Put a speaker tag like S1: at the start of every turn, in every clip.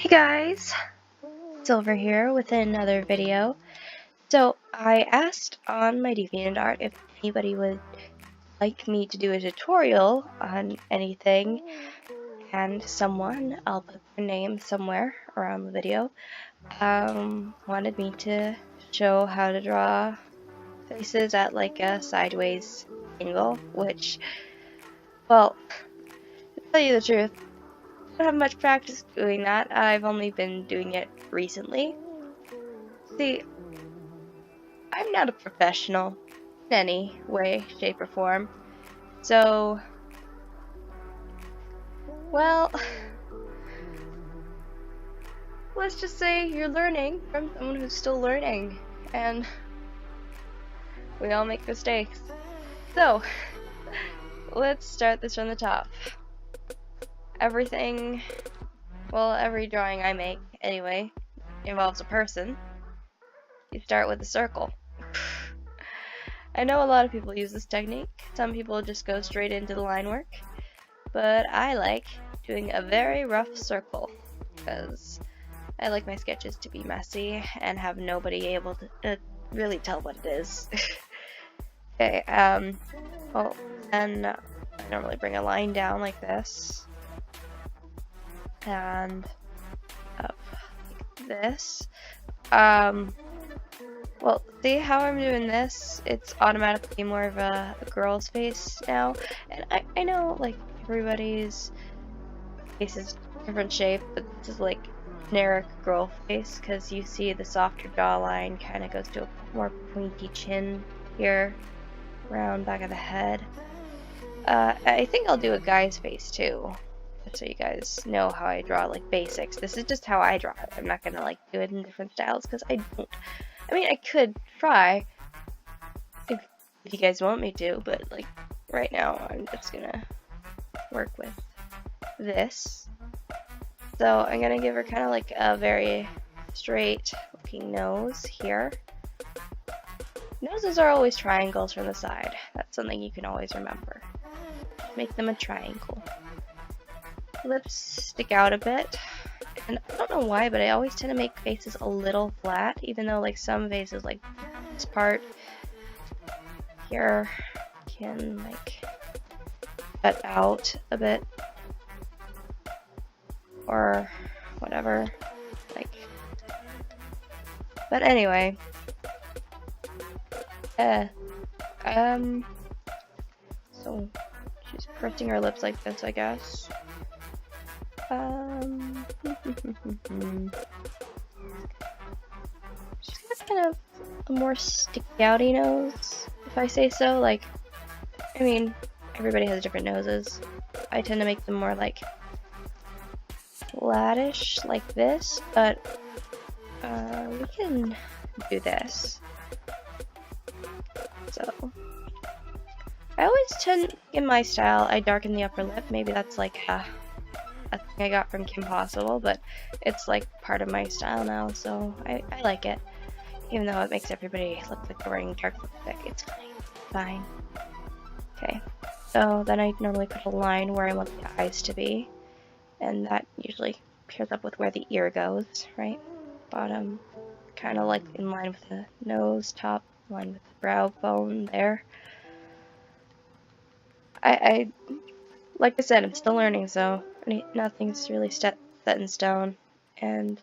S1: Hey guys, Silver here with another video. So I asked on my DeviantArt if anybody would like me to do a tutorial on anything, and someone, I'll put their name somewhere around the video, wanted me to show how to draw faces at like a sideways angle, which, well, to tell you the truth, I don't have much practice doing that. I've only been doing it recently. See, I'm not a professional in any way, shape, or form. So, well, let's just say you're learning from someone who's still learning, and we all make mistakes. So, let's start this from the top. Everything, well, every drawing I make, anyway, involves a person. You start with a circle. I know a lot of people use this technique. Some people just go straight into the line work, but I like doing a very rough circle because I like my sketches to be messy and have nobody able to really tell what it is. Okay, well, then I normally bring a line down like this and up like this. Well, see how I'm doing this? It's automatically more of a girl's face now, and I know like everybody's face is different shape, but this is like generic girl face because you see the softer jawline kind of goes to a more pointy chin here, round back of the head. I think I'll do a guy's face too, just so you guys know how I draw like basics. This is just how I draw it. I'm not gonna like do it in different styles because I don't. I mean, I could try if you guys want me to, but like right now I'm just gonna work with this. So I'm gonna give her kind of like a very straight looking nose here. Noses are always triangles from the side. That's something you can always remember. Make them a triangle. Lips stick out a bit. And I don't know why, but I always tend to make faces a little flat, even though like some faces, like this part here, can like cut out a bit or whatever. Like, but anyway, so she's pursing her lips like this, I guess. She's got kind of a more sticky outy nose, if I say so. Like, I mean, everybody has different noses. I tend to make them more like flattish, like this, but we can do this. So, I always tend, in my style, I darken the upper lip. Maybe that's like a thing I got from Kim Possible, but it's like part of my style now, so I like it. Even though it makes everybody look like they're wearing dark lipstick, it's fine. Okay, so then I normally put a line where I want the eyes to be, and that usually pairs up with where the ear goes, right? Bottom, kind of like in line with the nose, top, in line with the brow bone there. I like I said, I'm still learning, so nothing's really set in stone. And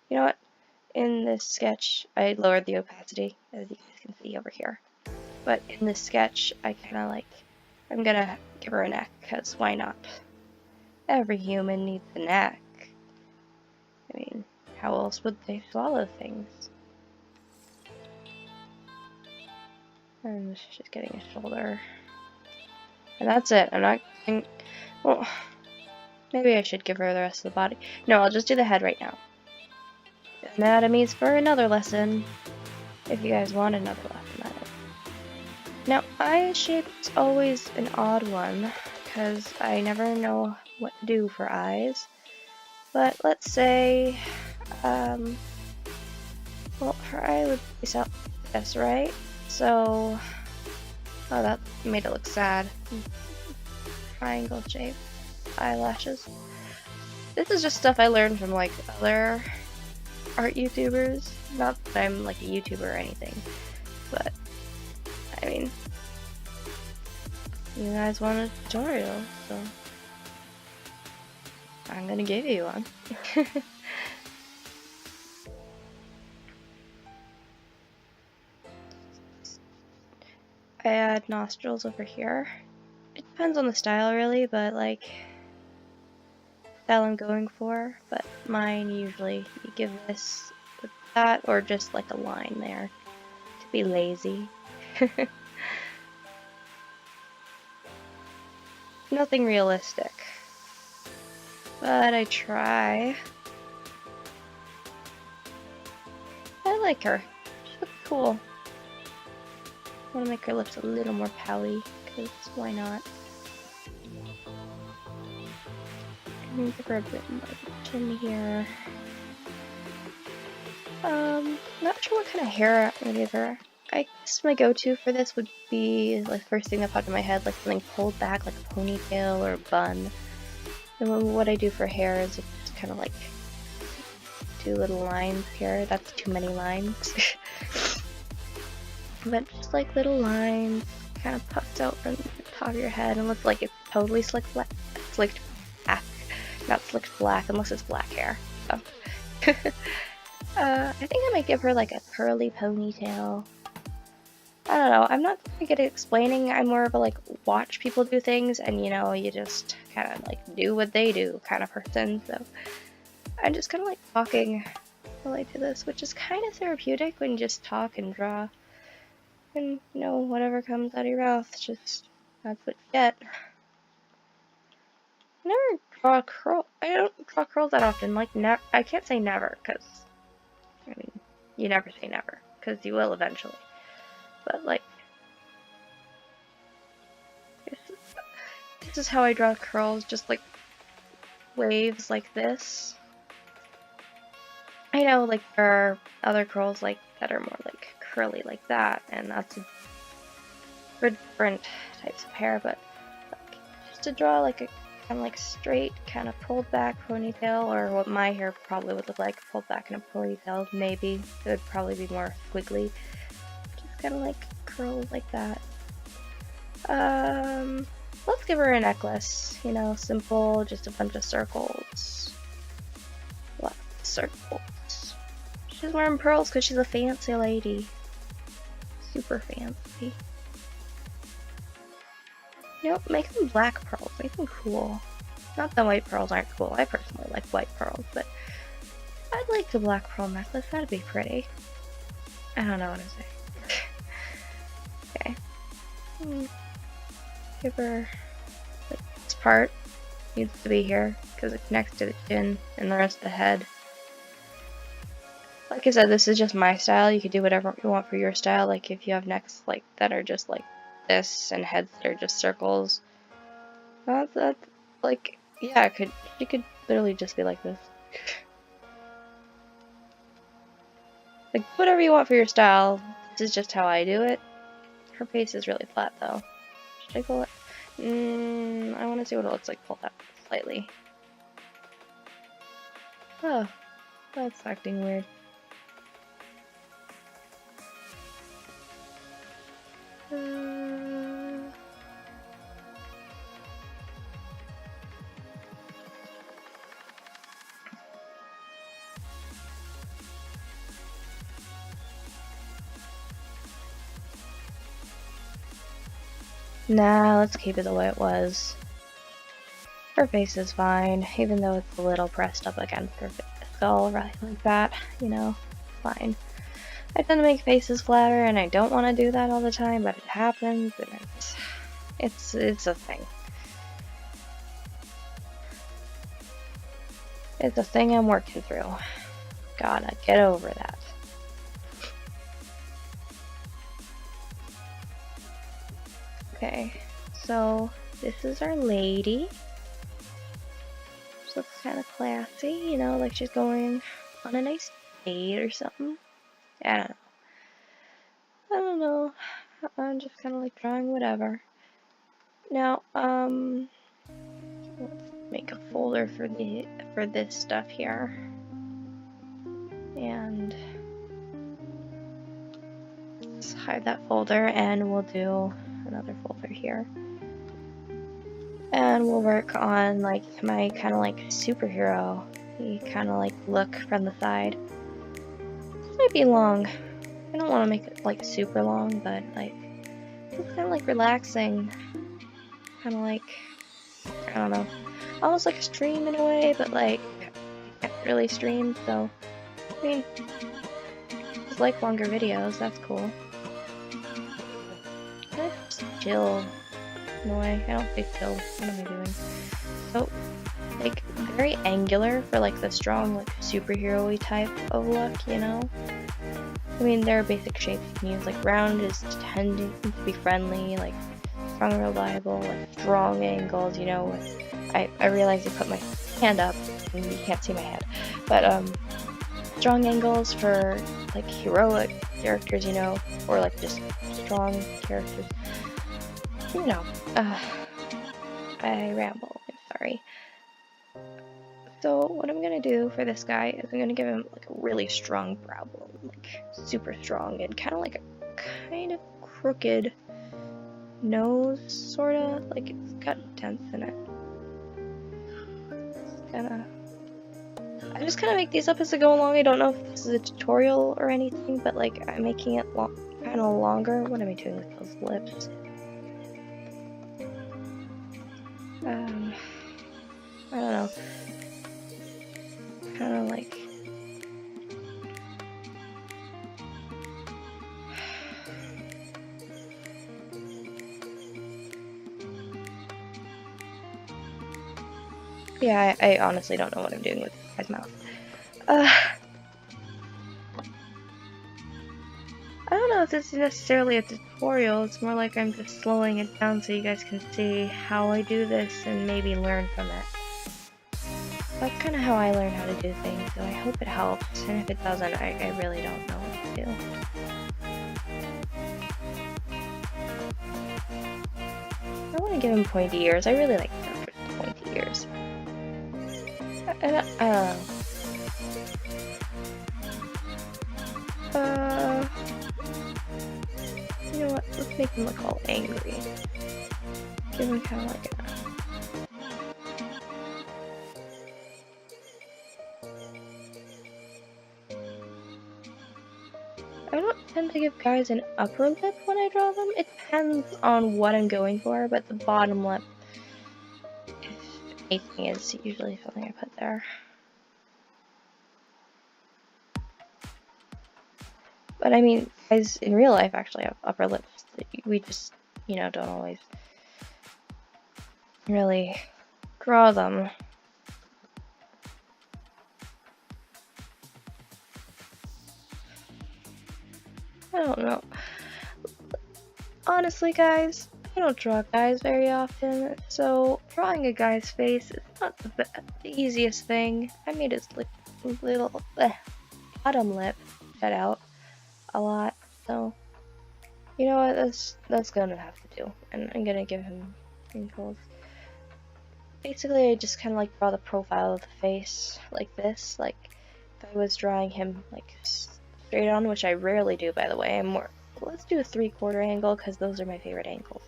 S1: you know what? In this sketch, I lowered the opacity, as you guys can see over here. But in this sketch, I kind of like, I'm gonna give her a neck, because why not? Every human needs a neck. I mean, how else would they swallow things? And she's getting a shoulder. And that's it. I'm not going, well, maybe I should give her the rest of the body. No, I'll just do the head right now. Anatomies for another lesson, if you guys want another lesson on it. Now, eye shape's always an odd one, because I never know what to do for eyes. But let's say, well, her eye would face out this, right? So, oh, that made it look sad. Triangle shape, eyelashes. This is just stuff I learned from like other art YouTubers. Not that I'm like a YouTuber or anything, but I mean, you guys want a tutorial, so I'm gonna give you one. I add nostrils over here. It depends on the style really, but like style I'm going for, but mine usually you give this with that or just like a line there to be lazy. Nothing realistic, but I try. I like her. She looks cool. I want to make her lips a little more pouty, because why not? And give her a bit more chin here. Not sure what kind of hair I'm gonna give her. I guess my go-to for this would be, like, first thing that popped in my head, like something pulled back, like a ponytail or a bun. And what I do for hair is just kind of like 2 little lines here. That's too many lines. But just like little lines, kind of puffed out from the top of your head and looks like it's totally slicked black. Not slicked black unless it's black hair. So. I think I might give her like a curly ponytail. I don't know. I'm not very good at explaining. I'm more of a like watch people do things and you know, you just kind of like do what they do kind of person. So I'm just kind of like talking while I do this, which is kind of therapeutic when you just talk and draw. And you know, whatever comes out of your mouth, just that's what you get. I never draw a curl. I don't draw curls that often. Like, I can't say never, because I mean, you never say never, because you will eventually. But like, this is how I draw curls, just like waves like this. I know, like there are other curls like that are more like curly like that, and that's for different types of hair. But like, just to draw like a kind of like straight, kind of pulled back ponytail, or what my hair probably would look like, pulled back in a ponytail. Maybe it would probably be more squiggly. Just kind of like curls like that. Let's give her a necklace. You know, simple, just a bunch of circles. Lots of circles. She's wearing pearls because she's a fancy lady. Super fancy. Nope, make them black pearls. Make them cool. Not that white pearls aren't cool. I personally like white pearls, but I'd like the black pearl necklace. That'd be pretty. I don't know what to say. Okay. Give her like, this part needs to be here because it connects to the chin and the rest of the head. Like I said, this is just my style. You could do whatever you want for your style. Like if you have necks like that are just like this and heads that are just circles. That's like yeah, you could literally just be like this. Like whatever you want for your style. This is just how I do it. Her face is really flat though. Should I pull it? I want to see what it looks like pulled up slightly. Oh, that's acting weird. Nah, let's keep it the way it was. Her face is fine, even though it's a little pressed up against her skull, right like that, you know, fine. I tend to make faces flatter, and I don't want to do that all the time, but it happens, and it's a thing. It's a thing I'm working through. Gotta get over that. Okay, so this is our lady. She looks kind of classy, you know, like she's going on a nice date or something. I don't know. I'm just kind of like drawing whatever. Now, make a folder for this stuff here. And let's hide that folder, and we'll do another folder here. And we'll work on like my kind of like superhero kind of like look from the side. This might be long. I don't want to make it like super long, but like it's kind of like relaxing. Kind of like, I don't know, almost like a stream in a way, but like I can't really stream, so I mean, it's like longer videos. That's cool. Just chill. In a way, I don't say chill. What am I doing? So, like, very angular for like the strong, like superhero-y type of look, you know? I mean, there are basic shapes you can use. Like, round is tending to be friendly, like strong and reliable, like strong angles, you know? I realize I put my hand up and you can't see my hand, but strong angles for like heroic characters, you know, or like just strong characters. You know, I ramble, I'm sorry. So what I'm gonna do for this guy is I'm gonna give him like a really strong brow bone, like super strong, and kind of like a kind of crooked nose, sorta, like it's got dents in it. I just kind of make these up as I go along. I don't know if this is a tutorial or anything, but like I'm making it kind of longer. What am I doing with those lips? I don't know. Kind of like. Yeah, I honestly don't know what I'm doing with his mouth. I don't know if this is necessarily a tutorial. It's more like I'm just slowing it down so you guys can see how I do this and maybe learn from it. That's kind of how I learn how to do things, so I hope it helps, and if it doesn't, I really don't know what to do. I want to give him pointy ears. I really like pointy ears. I don't know. You know what? Let's make him look all angry. Give him kind of like a... I don't tend to give guys an upper lip when I draw them. It depends on what I'm going for, but the bottom lip, if anything, is usually something I put there. But I mean, guys in real life actually have upper lips. We just, you know, don't always really draw them. I don't know. Honestly, guys, I don't draw guys very often, so drawing a guy's face is not the easiest thing. I made his little bottom lip cut out a lot, so you know what, that's gonna have to do, and I'm gonna give him wrinkles. Basically, I just kind of like draw the profile of the face like this, like if I was drawing him like straight on, which I rarely do, by the way. Let's do a 3/4 angle because those are my favorite angles.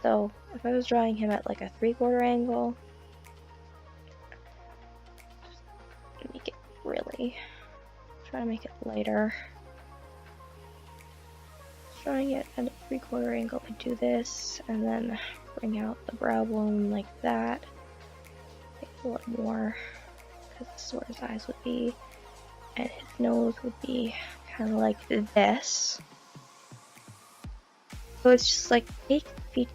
S1: So if I was drawing him at like a 3/4 angle, just make it really, try to make it lighter. Drawing it at a 3/4 angle, I do this, and then bring out the brow bone like that. Make it a little more, because this is where his eyes would be, and his nose would be kind of like this. So it's just like take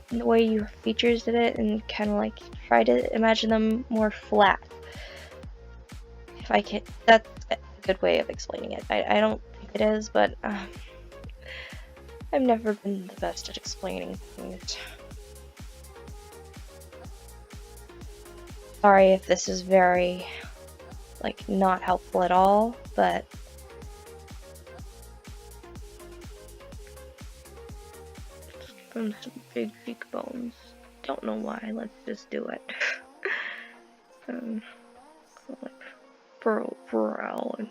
S1: the way your features did it and kind of like try to imagine them more flat. If I can, that's a good way of explaining it. I don't think it is, but I've never been the best at explaining things. Sorry if this is very, like, not helpful at all, but from some big cheekbones. Don't know why, let's just do it. Um, like brow and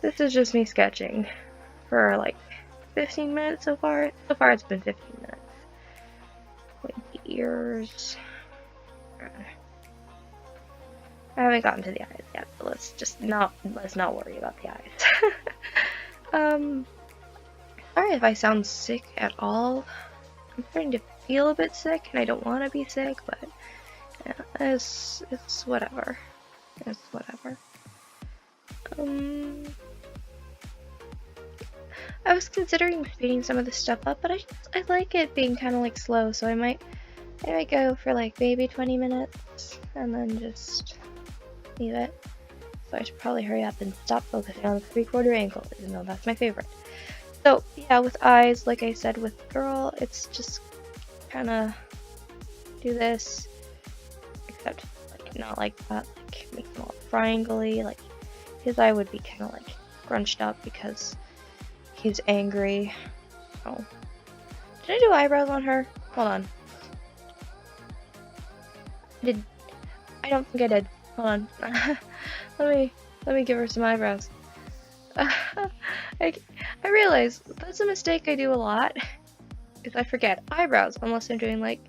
S1: this is just me sketching for like 15 minutes so far. So far it's been 15 minutes. Like ears. I haven't gotten to the eyes yet, but let's not worry about the eyes. Sorry if I sound sick at all. I'm starting to feel a bit sick, and I don't want to be sick, but yeah, it's whatever. It's whatever. I was considering speeding some of this stuff up, but I like it being kind of like slow, so I might go for like maybe 20 minutes and then just leave it. So I should probably hurry up and stop focusing on the 3/4 ankle, even though that's my favorite. So yeah, with eyes, like I said with girl, it's just kind of do this, except like not like that, like make them all triangle-y. Like his eye would be kind of like scrunched up because he's angry. Oh, did I do eyebrows on her? Hold on. I don't think I did. Hold on. let me give her some eyebrows. I realize that's a mistake I do a lot, because I forget eyebrows unless I'm doing like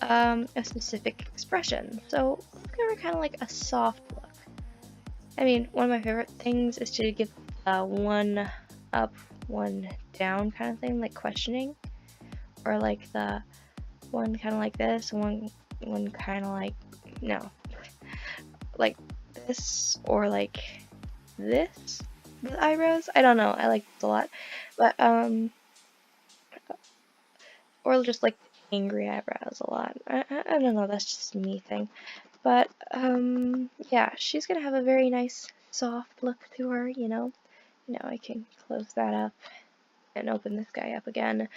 S1: a specific expression. So let's give her kind of like a soft look. I mean, one of my favorite things is to give one up, one down kind of thing, like questioning, or like the one kind of like this, one kind of like no, like this, or like this. The eyebrows, I don't know, I like this a lot, but or just like angry eyebrows a lot. I don't know, that's just a me thing, but yeah, she's gonna have a very nice soft look to her, you know. Now I can close that up and open this guy up again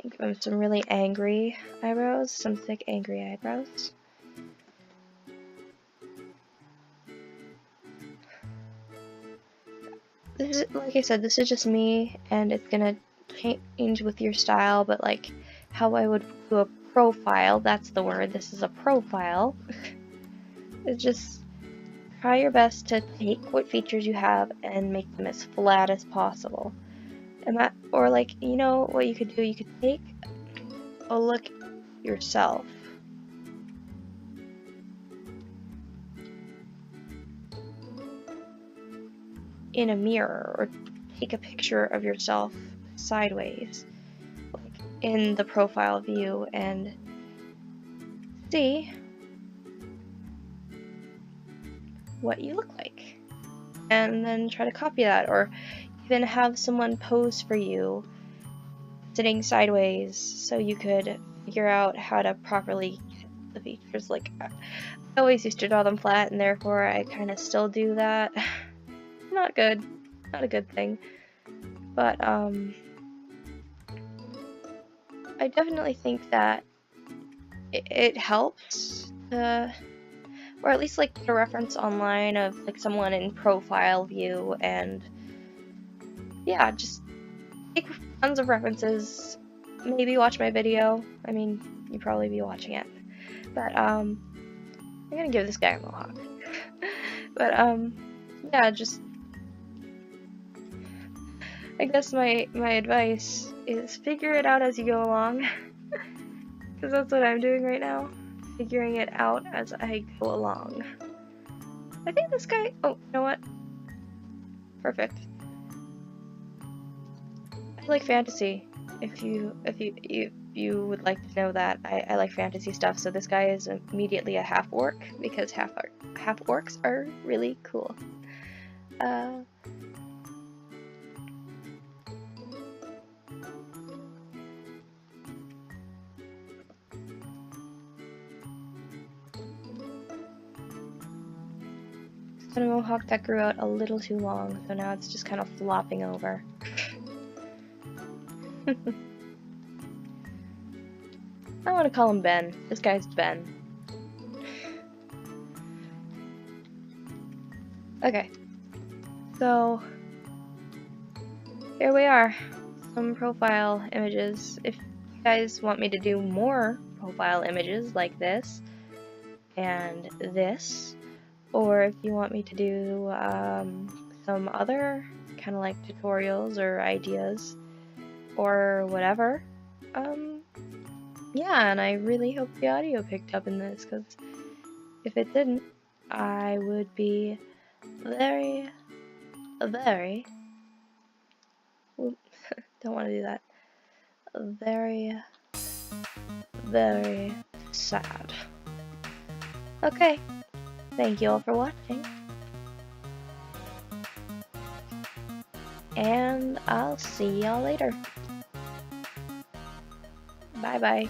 S1: and give him some really angry eyebrows, some thick angry eyebrows. This is, like I said, this is just me, and it's gonna change with your style, but like how I would do a profile, that's the word, this is a profile. It's just try your best to take what features you have and make them as flat as possible. And that, or like, you know what you could do, you could take a look yourself. In a mirror, or take a picture of yourself sideways, like in the profile view, and see what you look like, and then try to copy that, or even have someone pose for you sitting sideways so you could figure out how to properly get the features. Like I always used to draw them flat, and therefore I kind of still do that. Not good, not a good thing, but I definitely think that it helps to, or at least like get a reference online of like someone in profile view, and yeah, just take tons of references, maybe watch my video. I mean, you'd probably be watching it, but I'm gonna give this guy a mohawk. But yeah, just I guess my advice is figure it out as you go along, because that's what I'm doing right now, figuring it out as I go along. I think this guy, oh, you know what? Perfect. I like fantasy. If you would like to know that, I like fantasy stuff. So this guy is immediately a half orc, because half orcs are really cool. A mohawk that grew out a little too long, so now it's just kind of flopping over. I want to call him Ben. This guy's Ben. Okay, so here we are. some profile images. If you guys want me to do more profile images like this and this, or if you want me to do some other kind of like tutorials or ideas or whatever, yeah, and I really hope the audio picked up in this, because if it didn't, I would be very, very, don't want to do that, very, very sad. Okay, thank you all for watching, and I'll see y'all later. Bye bye.